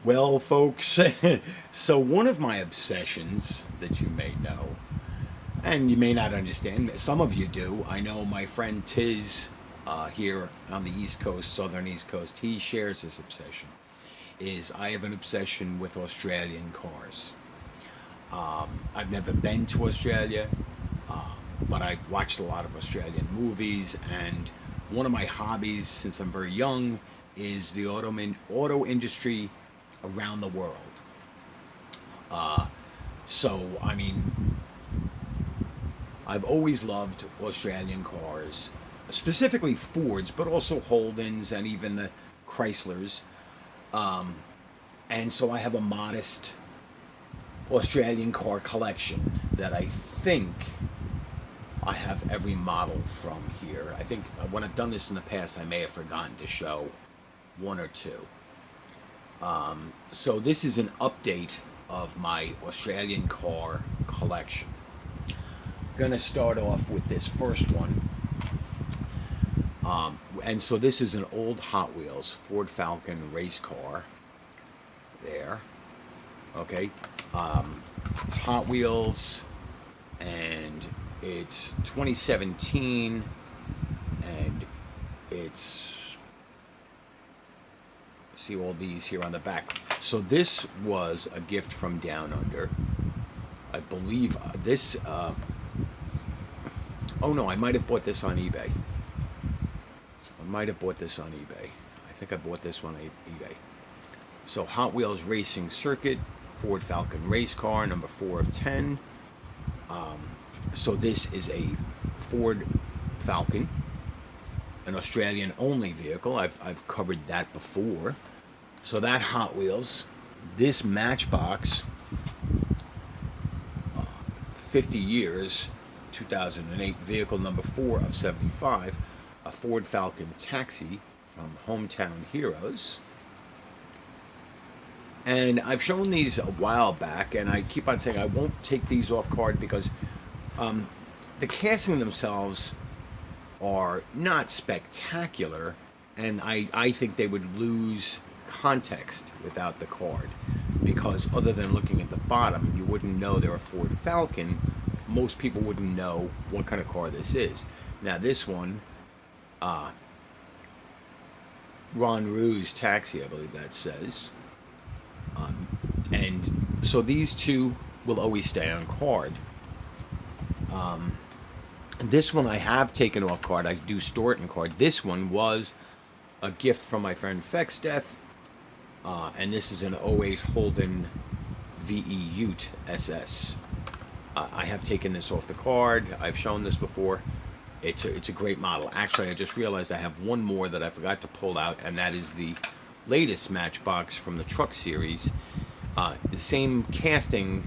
Well, folks, so one of my obsessions that you may know, and you may not understand, some of you do. I know my friend Tiz here on the East Coast, Southern East Coast, he shares this obsession. Is I have an obsession with Australian cars. I've never been to Australia, but I've watched a lot of Australian movies, and one of my hobbies since I'm very young is the auto industry around the world. So, I mean, I've always loved Australian cars, specifically Fords, but also Holdens and even the Chryslers. And so I have a modest Australian car collection that I think I have every model from here. I think when I've done this in the past, I may have forgotten to show one or two. So this is an update of my Australian car collection. I'm gonna start off with this first one. And so this is an old Hot Wheels Ford Falcon race car. There. Okay. It's Hot Wheels, and it's 2017, and it's, see all these here on the back. So this was a gift from Down Under. I believe this, oh no, I might have bought this on eBay. I think I bought this one on eBay. So Hot Wheels Racing Circuit, Ford Falcon race car, number 4 of 10. So this is a Ford Falcon, an Australian only vehicle. I've covered that before. So that Hot Wheels, this Matchbox, 50 years, 2008, vehicle number 4 of 75, a Ford Falcon Taxi from Hometown Heroes. And I've shown these a while back, and I keep on saying I won't take these off card because the casting themselves are not spectacular, and I think they would lose context without the card, because other than looking at the bottom, you wouldn't know they're a Ford Falcon. Most people wouldn't know what kind of car this is. Now this one, Ron Rue's Taxi, I believe that says. And so these two will always stay on card. This one I have taken off card. I do store it in card. This one was a gift from my friend Fex Death. And this is an '08 Holden VE Ute SS. I have taken this off the card. I've shown this before. It's a great model. Actually, I just realized I have one more that I forgot to pull out, and that is the latest Matchbox from the truck series. The same casting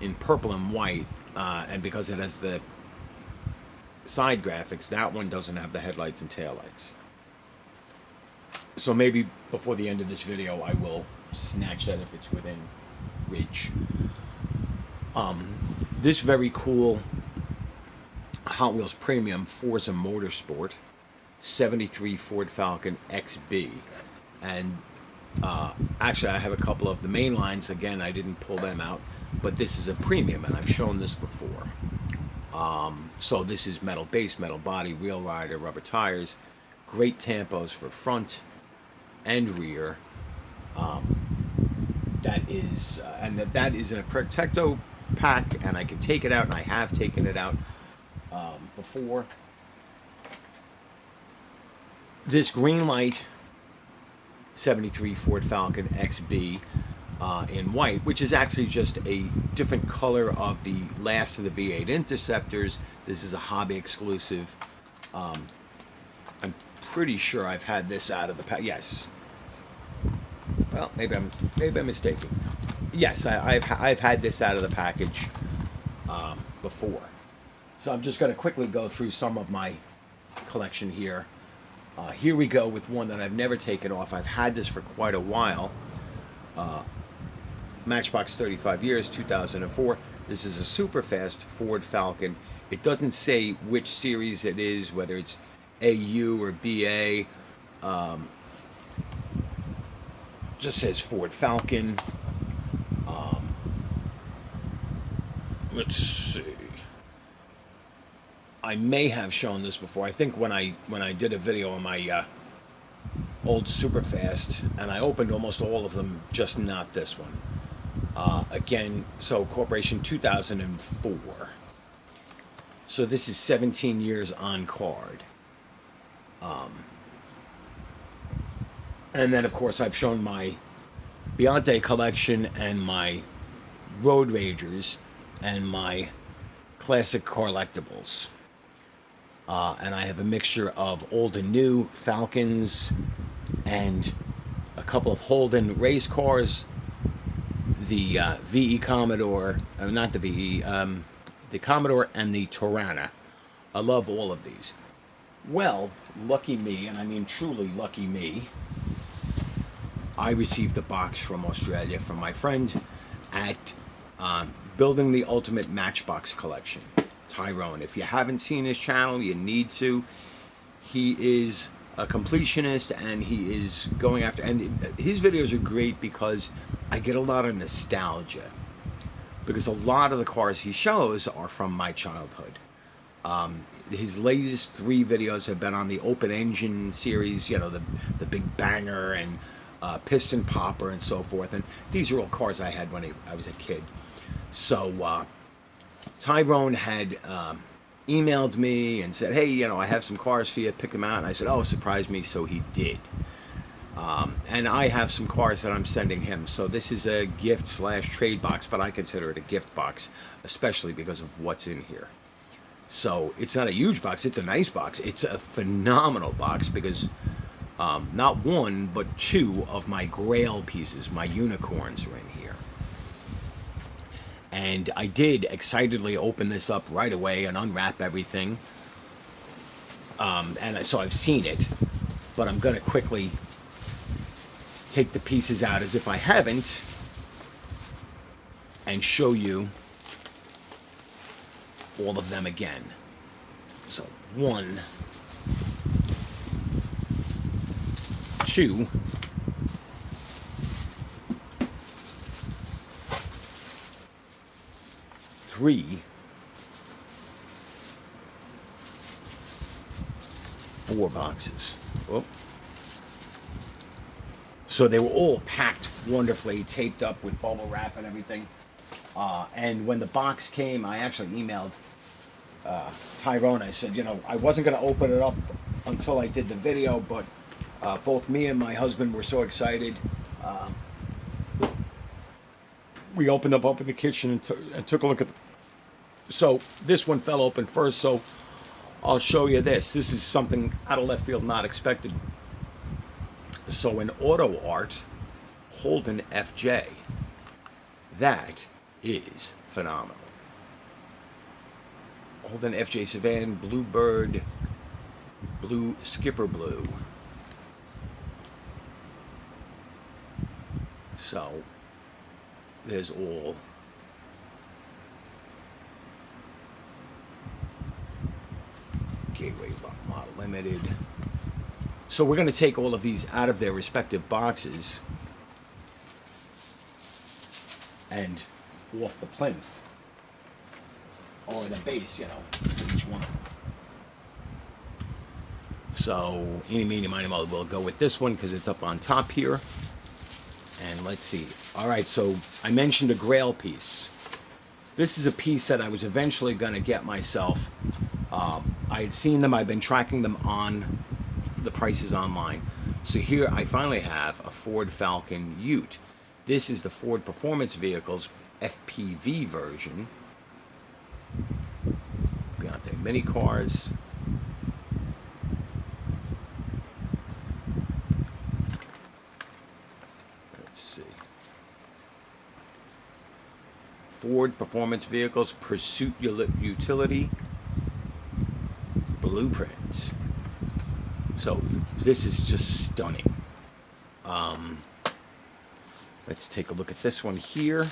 in purple and white, and because it has the side graphics, that one doesn't have the headlights and taillights. So maybe before the end of this video I will snatch that if it's within reach. This very cool Hot Wheels Premium Forza Motorsport 73 Ford Falcon XB. And actually I have a couple of the main lines. Again, I didn't pull them out, but this is a premium, and I've shown this before. So this is metal base, metal body, wheel rider, rubber tires, great tampos for front and rear. That is that is in a Protecto pack, and I can take it out, and I have taken it out before. This green light 73 Ford Falcon XB in white, which is actually just a different color of the last of the V8 Interceptors. This is a hobby exclusive. I'm pretty sure I've had this out of the pack. Yes. Well, maybe I'm mistaken. Yes, I've had this out of the package before. So I'm just going to quickly go through some of my collection here. Here we go with one that I've never taken off. I've had this for quite a while. Matchbox 35 years, 2004. This is a super fast Ford Falcon. It doesn't say which series it is, whether it's AU or BA. Just says Ford Falcon. Let's see. I may have shown this before. I think when I did a video on my old Superfast, and I opened almost all of them, just not this one. Again, so Corporation 2004. So this is 17 years on card. And then, of course, I've shown my Biante collection and my Road Ragers and my classic collectibles. And I have a mixture of old and new Falcons and a couple of Holden race cars, the VE Commodore, not the VE, the Commodore and the Tyrone. I love all of these. Well, lucky me, and I mean truly lucky me, I received a box from Australia from my friend at Building the Ultimate Matchbox Collection, Tyrone. If you haven't seen his channel, you need to. He is a completionist, and he is going after, and his videos are great because I get a lot of nostalgia, because a lot of the cars he shows are from my childhood. His latest 3 videos have been on the open engine series, you know, the Big Banger and Piston Popper and so forth, and these are all cars I had when I was a kid. So Tyrone had emailed me and said, hey, you know, I have some cars for you, pick them out. And I said, oh, surprise me. So he did. And I have some cars that I'm sending him. So this is a gift / trade box, but I consider it a gift box, especially because of what's in here. So it's not a huge box. It's a nice box. It's a phenomenal box because not 1, but 2 of my Grail pieces, my unicorns, are in here. And I did excitedly open this up right away and unwrap everything. And so I've seen it, but I'm going to quickly take the pieces out as if I haven't and show you all of them again. So 1, 2, 3, 4 boxes. Oh. So they were all packed wonderfully, taped up with bubble wrap and everything. And when the box came, I actually emailed Tyrone. I said, you know, I wasn't going to open it up until I did the video, but both me and my husband were so excited. We opened up in the kitchen and took a look at so this one fell open first, so I'll show you this. This is something out of left field, not expected. So an Auto Art Holden FJ. That is phenomenal. Holden FJ Sedan, Bluebird, Blue Skipper Blue. So there's all Gateway Model Limited. So we're going to take all of these out of their respective boxes and off the plinth, or the base, you know, for each one of them. So, eeny, meeny, miny, moe, we'll go with this one because it's up on top here. And let's see. All right, so I mentioned a Grail piece. This is a piece that I was eventually going to get myself. I had seen them. I've been tracking them on the prices online. So here I finally have a Ford Falcon Ute. This is the Ford Performance Vehicles FPV version. Biante mini cars. Let's see. Ford Performance Vehicles Pursuit Utility Blueprint. So this is just stunning. Let's take a look at this one here.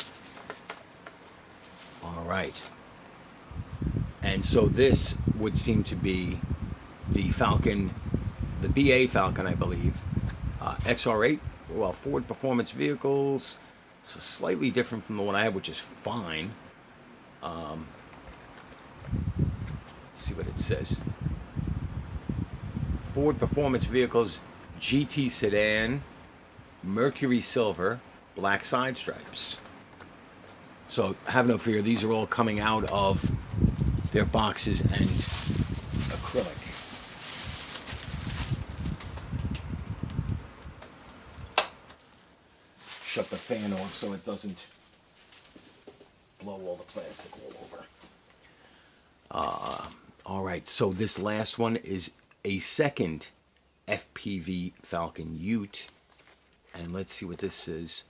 All right. And so this would seem to be the Falcon, the BA Falcon, I believe, XR8 Ford Performance Vehicles. So slightly different from the one I have, which is fine. Let's see what it says. Ford Performance Vehicles, GT Sedan, Mercury Silver, black side stripes. So have no fear, these are all coming out of their boxes and acrylic. Shut the fan off so it doesn't blow all the plastic all over. All right, so this last one is a second FPV Falcon Ute. And let's see what this is.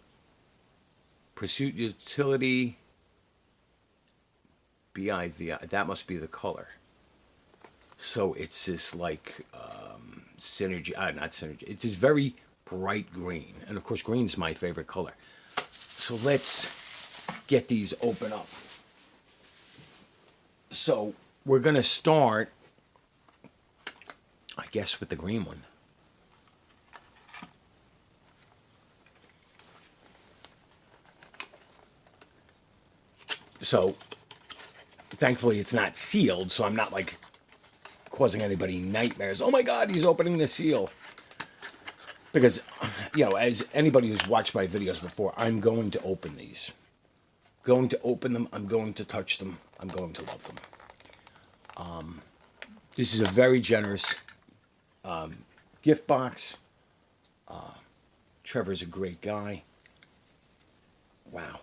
Pursuit Utility BIV. That must be the color. So it's this like synergy. Not synergy. It's this very bright green. And of course, green's my favorite color. So let's get these open up. So we're going to start, I guess, with the green one. So thankfully it's not sealed, so I'm not like causing anybody nightmares. Oh my God, he's opening the seal. Because, you know, as anybody who's watched my videos before, I'm going to open these. Going to open them, I'm going to touch them, I'm going to love them. This is a very generous gift box. Trevor's a great guy. Wow.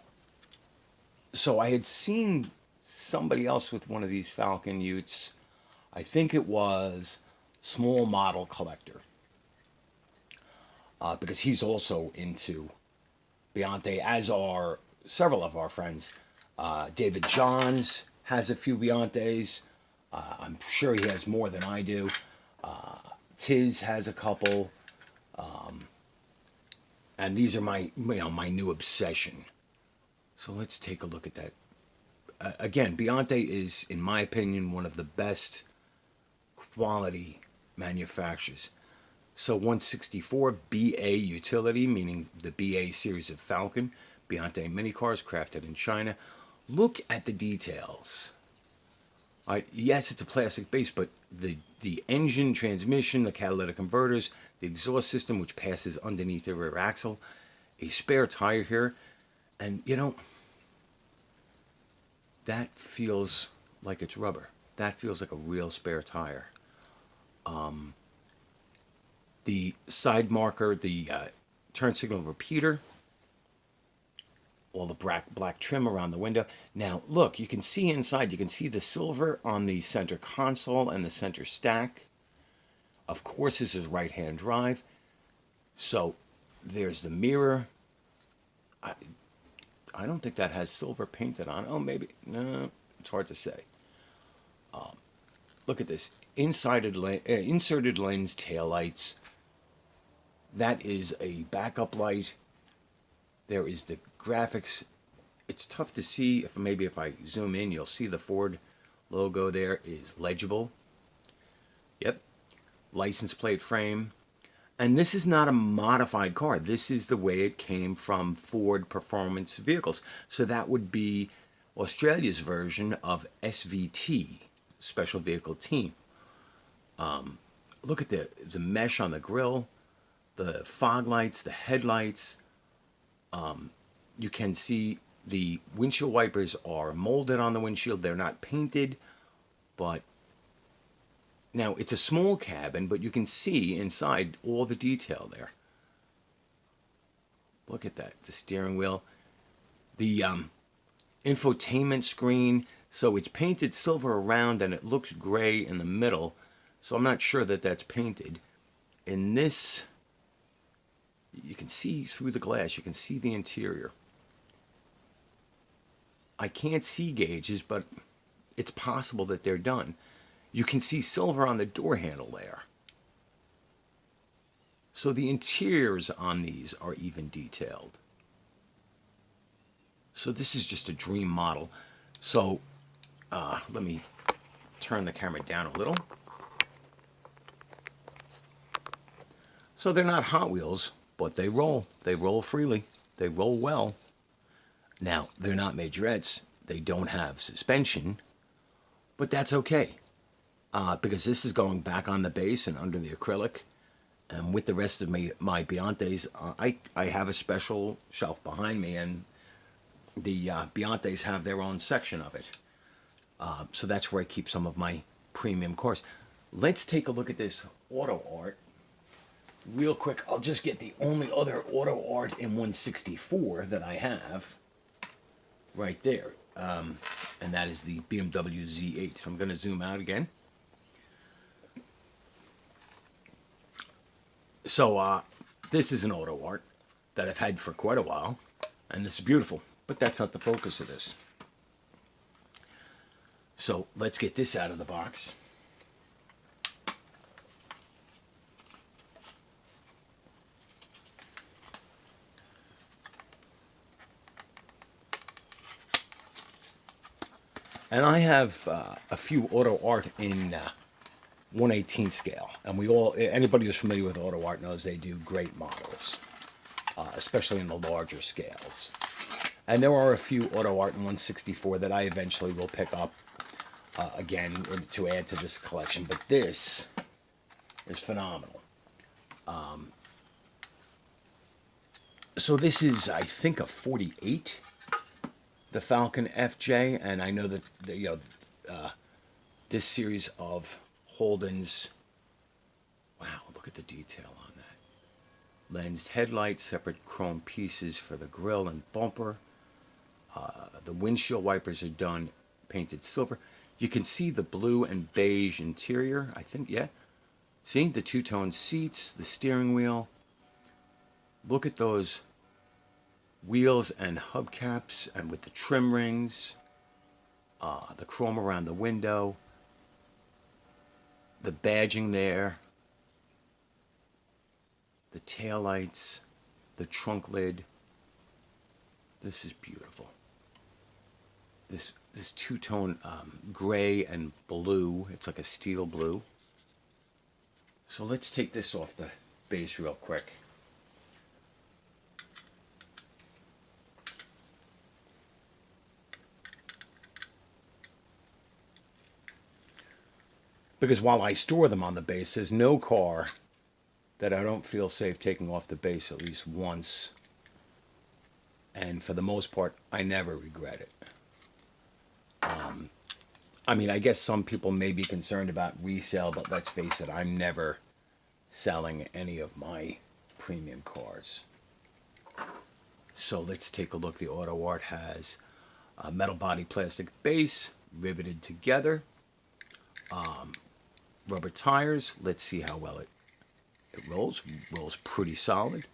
So I had seen somebody else with one of these Falcon Utes. I think it was Small Model Collector. Because he's also into Biante, as are several of our friends. David Johns has a few Biantes. I'm sure he has more than I do. Tiz has a couple. And these are my new obsession. So let's take a look at that. Again, Biante is, in my opinion, one of the best quality manufacturers. So 164 BA Utility, meaning the BA series of Falcon. Biante mini cars crafted in China. Look at the details. Yes, it's a plastic base, but the engine, transmission, the catalytic converters, the exhaust system, which passes underneath the rear axle, a spare tire here, and you know, that feels like it's rubber. That feels like a real spare tire. The side marker, the turn signal repeater, all the black trim around the window. Now, look, you can see inside, you can see the silver on the center console and the center stack. Of course, this is right-hand drive. So, there's the mirror. I don't think that has silver painted on it. Oh, maybe. No, it's hard to say. Look at this. Inserted lens taillights. That is a backup light. There is the graphics. It's tough to see. If I zoom in, you'll see the Ford logo there is legible. Yep. License plate frame. And this is not a modified car. This is the way it came from Ford Performance Vehicles. So that would be Australia's version of SVT, Special Vehicle Team. Look at the mesh on the grille, the fog lights, the headlights. You can see the windshield wipers are molded on the windshield. They're not painted, but now it's a small cabin, but you can see inside all the detail there. Look at that, the steering wheel, the infotainment screen. So it's painted silver around and it looks gray in the middle. So I'm not sure that that's painted. In this, you can see through the glass, you can see the interior. I can't see gauges, but it's possible that they're done. You can see silver on the door handle there. So the interiors on these are even detailed. So this is just a dream model. So let me turn the camera down a little. So they're not Hot Wheels, but they roll. They roll freely. They roll well. Now, they're not majorettes. They don't have suspension, but that's okay. Because this is going back on the base and under the acrylic. And with the rest of my Biantes, I have a special shelf behind me, and the Biantes have their own section of it. So that's where I keep some of my premium cars. Let's take a look at this Auto Art real quick. I'll just get the only other Auto Art in 164 that I have right there. And that is the BMW Z8. So I'm going to zoom out again. So this is an Auto Art that I've had for quite a while. And this is beautiful. But that's not the focus of this. So let's get this out of the box. And I have a few Auto Art in 1/18 scale. And anybody who's familiar with Auto Art knows they do great models, especially in the larger scales. And there are a few Auto Art in 164 that I eventually will pick up again to add to this collection. But this is phenomenal. So this is, I think, a 48. The Falcon FJ, and I know that this series of Holdens. Wow, look at the detail on that. Lensed headlights, separate chrome pieces for the grille and bumper. The windshield wipers are done painted silver. You can see the blue and beige interior. I think, yeah. See the two-tone seats, the steering wheel. Look at those wheels and hubcaps, and with the trim rings, the chrome around the window, the badging there, the taillights, the trunk lid. This is beautiful. This two-tone gray and blue. It's like a steel blue. So let's take this off the base real quick. Because while I store them on the base, there's no car that I don't feel safe taking off the base at least once. And for the most part, I never regret it. I mean, I guess some people may be concerned about resale, but let's face it, I'm never selling any of my premium cars. So let's take a look. The Auto Art has a metal body plastic base riveted together. Rubber tires. Let's see how well it rolls. Rolls pretty solid.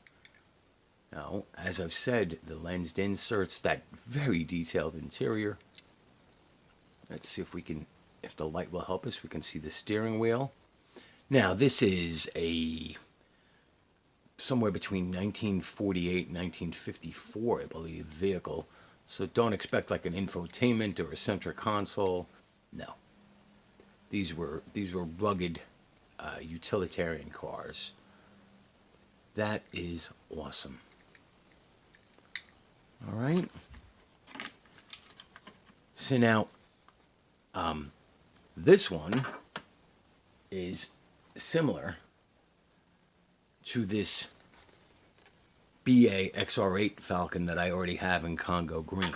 Now, as I've said, the lensed inserts, that very detailed interior. Let's see if the light will help us. We can see the steering wheel. Now, this is somewhere between 1948 and 1954, I believe, vehicle. So don't expect like an infotainment or a center console. No. These were rugged utilitarian cars. That is awesome. All right. So now, this one is similar to this BA XR8 Falcon that I already have in Congo Green.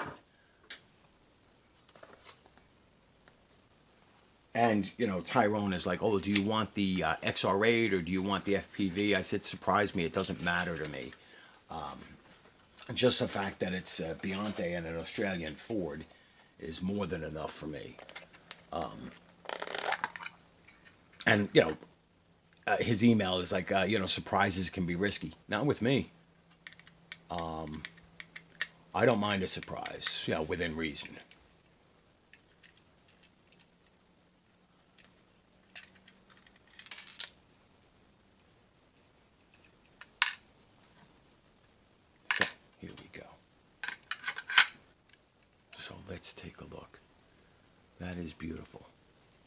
And, Tyrone is like, oh, do you want the XR8 or do you want the FPV? I said, surprise me, it doesn't matter to me. Just the fact that it's Biante and an Australian Ford is more than enough for me. And, his email is like, surprises can be risky. Not with me. I don't mind a surprise, within reason. So, here we go. So, let's take a look. That is beautiful.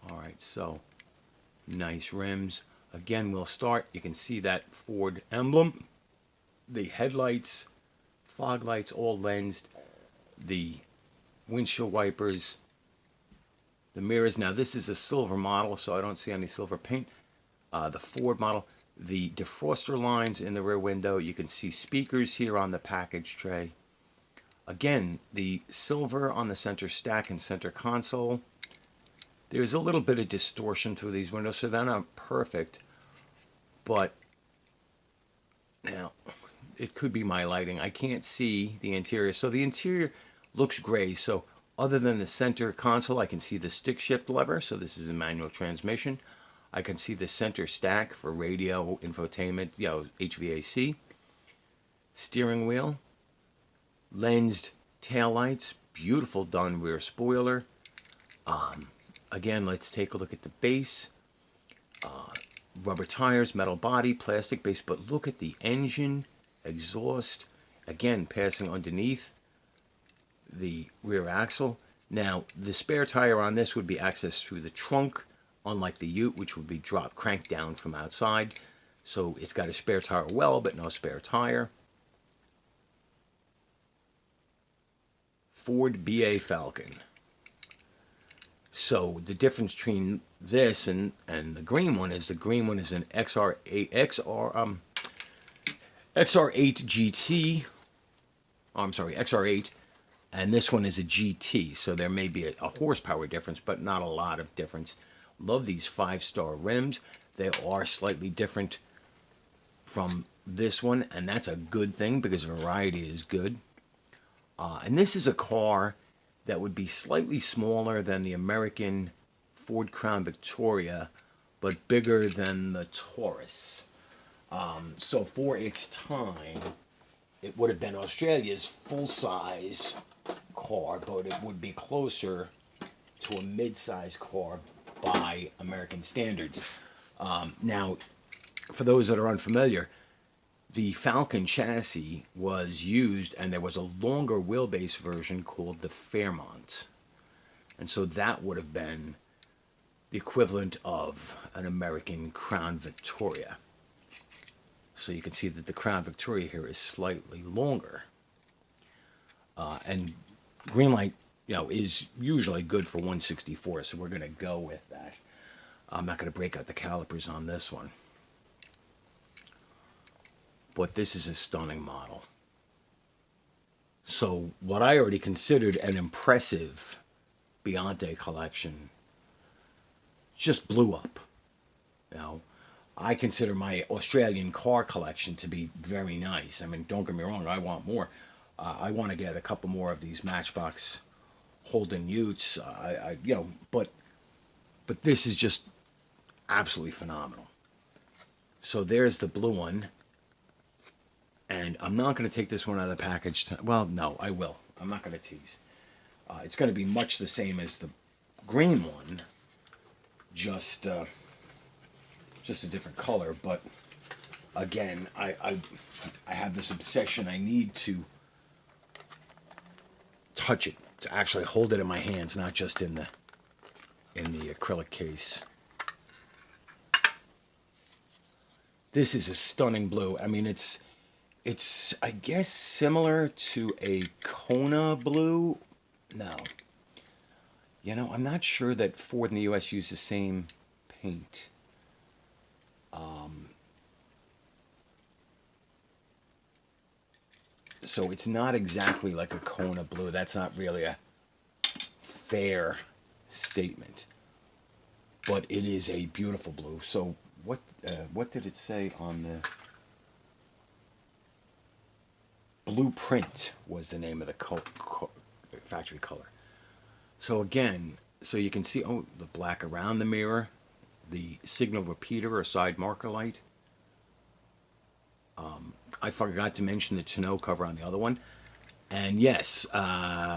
All right, so, nice rims. Again, we'll start. You can see that Ford emblem. The headlights, fog lights, all lensed. The windshield wipers, the mirrors. Now this is a silver model, so I don't see any silver paint. The Ford model. The defroster lines in the rear window. You can see speakers here on the package tray. Again, the silver on the center stack and center console. There's a little bit of distortion through these windows, so they're not perfect. But now, it could be my lighting. I can't see the interior. So the interior looks gray. So other than the center console, I can see the stick shift lever. So this is a manual transmission. I can see the center stack for radio, infotainment, HVAC. Steering wheel. Lensed taillights. Beautiful done rear spoiler. Again, let's take a look at the base. Rubber tires, metal body, plastic base. But look at the engine, exhaust. Again, passing underneath the rear axle. Now, the spare tire on this would be accessed through the trunk, unlike the Ute, which would be cranked down from outside. So it's got a spare tire well, but no spare tire. Ford BA Falcon. So the difference between this and the green one is an XR8 GT. Oh, I'm sorry, XR8, and this one is a GT. So there may be a horsepower difference, but not a lot of difference. Love these 5-star rims. They are slightly different from this one, and that's a good thing because variety is good. And this is a car that would be slightly smaller than the American Ford Crown Victoria, but bigger than the Taurus. So for its time, it would have been Australia's full-size car, but it would be closer to a mid-size car by American standards. Now, for those that are unfamiliar, the Falcon chassis was used, and there was a longer wheelbase version called the Fairmont. And so that would have been the equivalent of an American Crown Victoria. So you can see that the Crown Victoria here is slightly longer. And Greenlight, is usually good for 164, so we're going to go with that. I'm not going to break out the calipers on this one. But this is a stunning model. So what I already considered an impressive Biante collection just blew up. I consider my Australian car collection to be very nice. I mean, don't get me wrong, I want more. I want to get a couple more of these Matchbox Holden Utes. But this is just absolutely phenomenal. So there's the blue one. And I'm not going to take this one out of the package. Well, no, I will. I'm not going to tease. It's going to be much the same as the green one, just a different color. But again, I have this obsession. I need to touch it, to actually hold it in my hands, not just in the acrylic case. This is a stunning blue. I mean, it's I guess similar to a Kona blue. No. I'm not sure that Ford in the U.S. used the same paint. So it's not exactly like a Kona blue. That's not really a fair statement. But it is a beautiful blue. So what did it say on the... Blueprint was the name of the factory color. So again, you can see the black around the mirror, the signal repeater or side marker light. I forgot to mention the tonneau cover on the other one. And yes,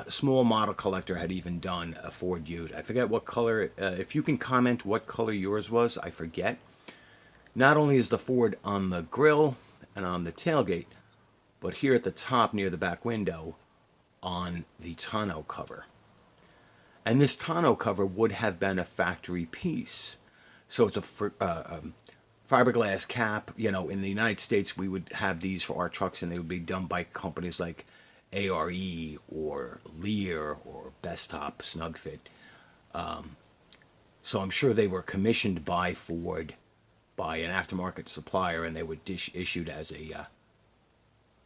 Small Model Collector had even done a Ford Ute. I forget what color. If you can comment what color yours was, I forget. Not only is the Ford on the grill and on the tailgate, but here at the top near the back window on the tonneau cover. And this tonneau cover would have been a factory piece. So it's a fiberglass cap. You know, in the United States, we would have these for our trucks, and they would be done by companies like ARE or Lear or Bestop, Snugfit. So I'm sure they were commissioned by Ford by an aftermarket supplier, and they were issued as a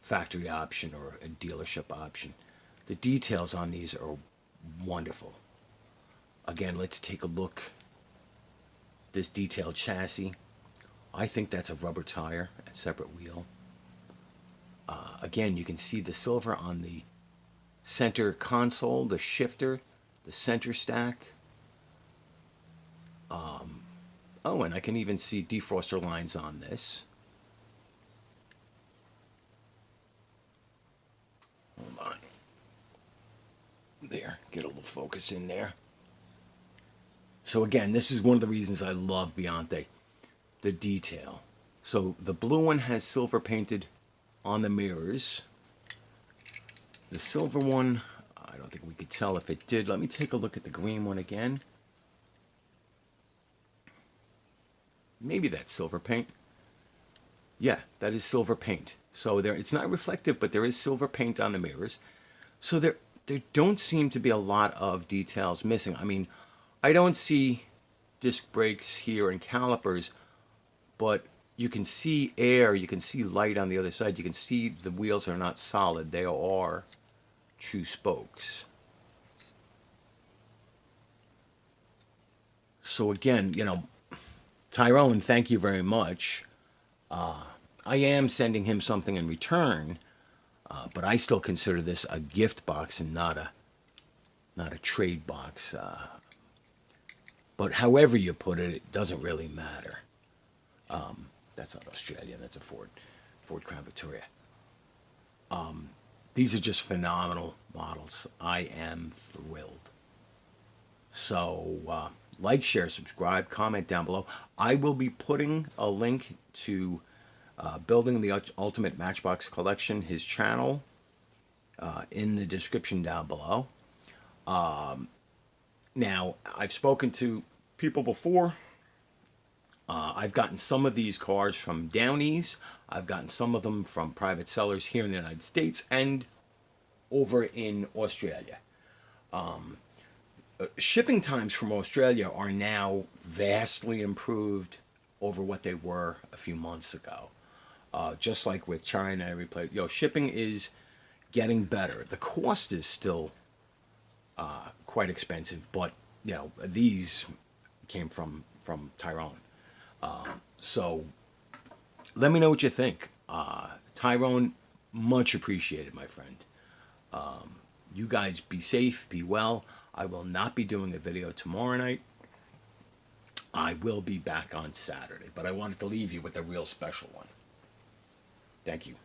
factory option or a dealership option. The details on these are wonderful. Again, let's take a look. This detailed chassis. I think that's a rubber tire, a separate wheel. Again, you can see the silver on the center console, the shifter, the center stack. Oh, and I can even see defroster lines on this. Hold on. There, get a little focus in there. So again, this is one of the reasons I love Biante, the detail. So the blue one has silver painted on the mirrors. The silver one, I don't think we could tell if it did. Let me take a look at the green one again. Maybe that's silver paint. Yeah, that is silver paint. So there, it's not reflective, but there is silver paint on the mirrors. So there don't seem to be a lot of details missing. I mean, I don't see disc brakes here and calipers, but you can see air, you can see light on the other side. You can see the wheels are not solid. They are true spokes. So again, you know, Tyrone, thank you very much. I am sending him something in return, but I still consider this a gift box and not a trade box. But however you put it, it doesn't really matter. That's not Australian. That's a Ford Crown Victoria. These are just phenomenal models. I am thrilled. So like, share, subscribe, comment down below. I will be putting a link to Building the Ultimate Matchbox Collection, his channel, in the description down below. Now, I've spoken to people before. I've gotten some of these cars from Downies. I've gotten some of them from private sellers here in the United States and over in Australia. Shipping times from Australia are now vastly improved over what they were a few months ago. Just like with China, every place, shipping is getting better. The cost is still quite expensive, but these came from Tyrone. So let me know what you think. Tyrone, much appreciated, my friend. You guys be safe, be well. I will not be doing a video tomorrow night. I will be back on Saturday, but I wanted to leave you with a real special one. Thank you.